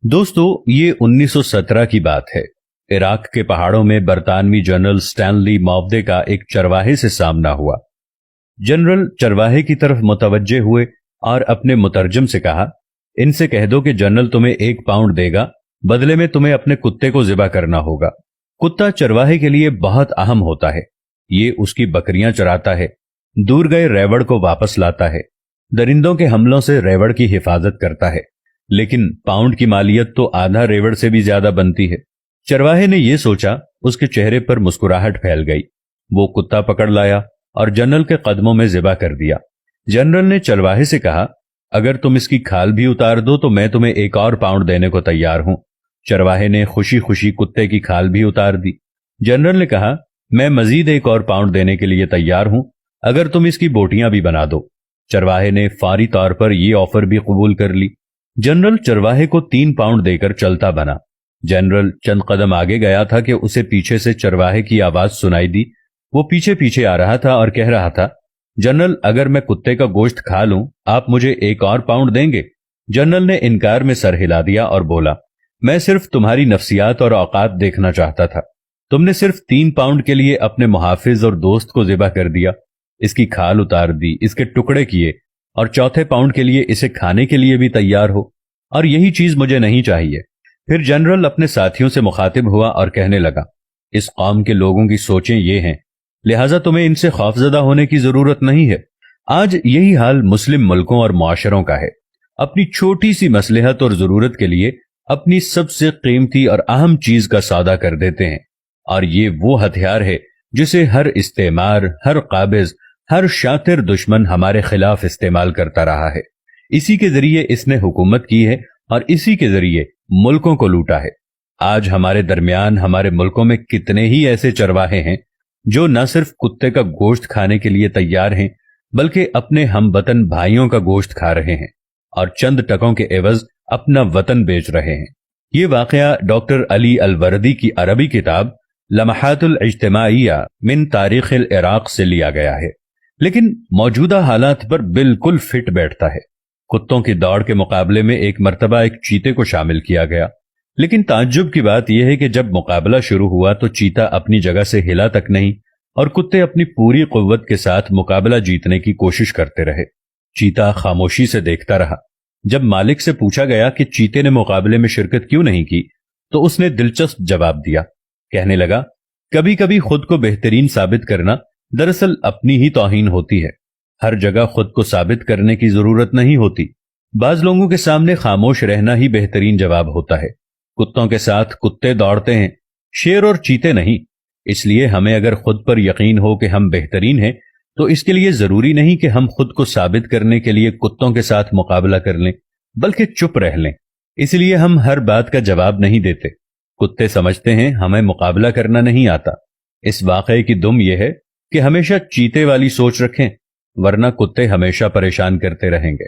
दोस्तों, ये 1917 की बात है। इराक के पहाड़ों में बरतानवी जनरल स्टैनली मॉवदे का एक चरवाहे से सामना हुआ। जनरल चरवाहे की तरफ मुतवज्जे हुए और अपने मुतरजम से कहा, इनसे कह दो कि जनरल तुम्हें 1 पाउंड देगा, बदले में तुम्हें अपने कुत्ते को ज़िबा करना होगा। कुत्ता चरवाहे के लिए बहुत अहम होता है। ये उसकी बकरियां चराता है, दूर गए रेवड़ को वापस लाता है, दरिंदों के हमलों से रेवड़ की हिफाजत करता है। लेकिन पाउंड की मालियत तो आधा रेवड़ से भी ज्यादा बनती है। चरवाहे ने यह सोचा, उसके चेहरे पर मुस्कुराहट फैल गई। वो कुत्ता पकड़ लाया और जनरल के कदमों में ज़िबा कर दिया। जनरल ने चरवाहे से कहा, अगर तुम इसकी खाल भी उतार दो तो मैं तुम्हें 1 और पाउंड देने को तैयार हूं। चरवाहे ने खुशी खुशी कुत्ते की खाल भी उतार दी। जनरल ने कहा, मैं मजीद 1 और पाउंड देने के लिए तैयार हूं, अगर तुम इसकी बोटियां भी बना दो। चरवाहे ने फारी तौर पर यह ऑफर भी कबूल कर ली। जनरल चरवाहे को 3 पाउंड देकर चलता बना। जनरल चंद कदम आगे गया था कि उसे पीछे से चरवाहे की आवाज सुनाई दी। वो पीछे पीछे आ रहा था और कह रहा था, जनरल, अगर मैं कुत्ते का गोश्त खा लूं, आप मुझे 1 और पाउंड देंगे? जनरल ने इनकार में सर हिला दिया और बोला, मैं सिर्फ तुम्हारी नफ्सियात और औकात देखना चाहता था। तुमने सिर्फ 3 पाउंड के लिए अपने मुहाफिज और दोस्त को ज़िबा कर दिया, इसकी खाल उतार दी, इसके टुकड़े किए, और चौथे पाउंड के लिए इसे खाने के लिए भी तैयार हो, और यही चीज मुझे नहीं चाहिए। फिर जनरल अपने साथियों से मुखातिब हुआ और कहने लगा, इस कौम के लोगों की सोचें ये हैं, लिहाजा तुम्हें इनसे खौफजदा होने की जरूरत नहीं है। आज यही हाल मुस्लिम मुल्कों और मुआशरों का है। अपनी छोटी सी मसलहत और जरूरत के लिए अपनी सबसे कीमती और अहम चीज का सौदा कर देते हैं, और ये वो हथियार है जिसे हर इस्तेमार, हर काबिज, हर शातिर दुश्मन हमारे खिलाफ इस्तेमाल करता रहा है। इसी के जरिए इसने हुकूमत की है और इसी के जरिए मुल्कों को लूटा है। आज हमारे दरमियान, हमारे मुल्कों में कितने ही ऐसे चरवाहे हैं जो न सिर्फ कुत्ते का गोश्त खाने के लिए तैयार हैं, बल्कि अपने हमवतन भाइयों का गोश्त खा रहे हैं और चंद टकों के एवज अपना वतन बेच रहे हैं। ये वाकया डॉक्टर अली अलवरदी की अरबी किताब लम्हातुल इज्तिमाइया मिन तारीखिल इराक से लिया गया है, लेकिन मौजूदा हालात पर बिल्कुल फिट बैठता है। कुत्तों की दौड़ के मुकाबले में एक मर्तबा एक चीते को शामिल किया गया, लेकिन ताज्जुब की बात यह है कि जब मुकाबला शुरू हुआ तो चीता अपनी जगह से हिला तक नहीं और कुत्ते अपनी पूरी कुव्वत के साथ मुकाबला जीतने की कोशिश करते रहे। चीता खामोशी से देखता रहा। जब मालिक से पूछा गया कि चीते ने मुकाबले में शिरकत क्यों नहीं की, तो उसने दिलचस्प जवाब दिया। कहने लगा, कभी कभी खुद को बेहतरीन साबित करना दरअसल अपनी ही तौहीन होती है। हर जगह खुद को साबित करने की जरूरत नहीं होती। बाज लोगों के सामने खामोश रहना ही बेहतरीन जवाब होता है। कुत्तों के साथ कुत्ते दौड़ते हैं, शेर और चीते नहीं। इसलिए हमें अगर खुद पर यकीन हो कि हम बेहतरीन हैं, तो इसके लिए जरूरी नहीं कि हम खुद को साबित करने के लिए कुत्तों के साथ मुकाबला कर लें, बल्कि चुप रह लें। इसलिए हम हर बात का जवाब नहीं देते। कुत्ते समझते हैं हमें मुकाबला करना नहीं आता। इस वाकये की दुम यह है कि हमेशा चीते वाली सोच रखें, वरना कुत्ते हमेशा परेशान करते रहेंगे।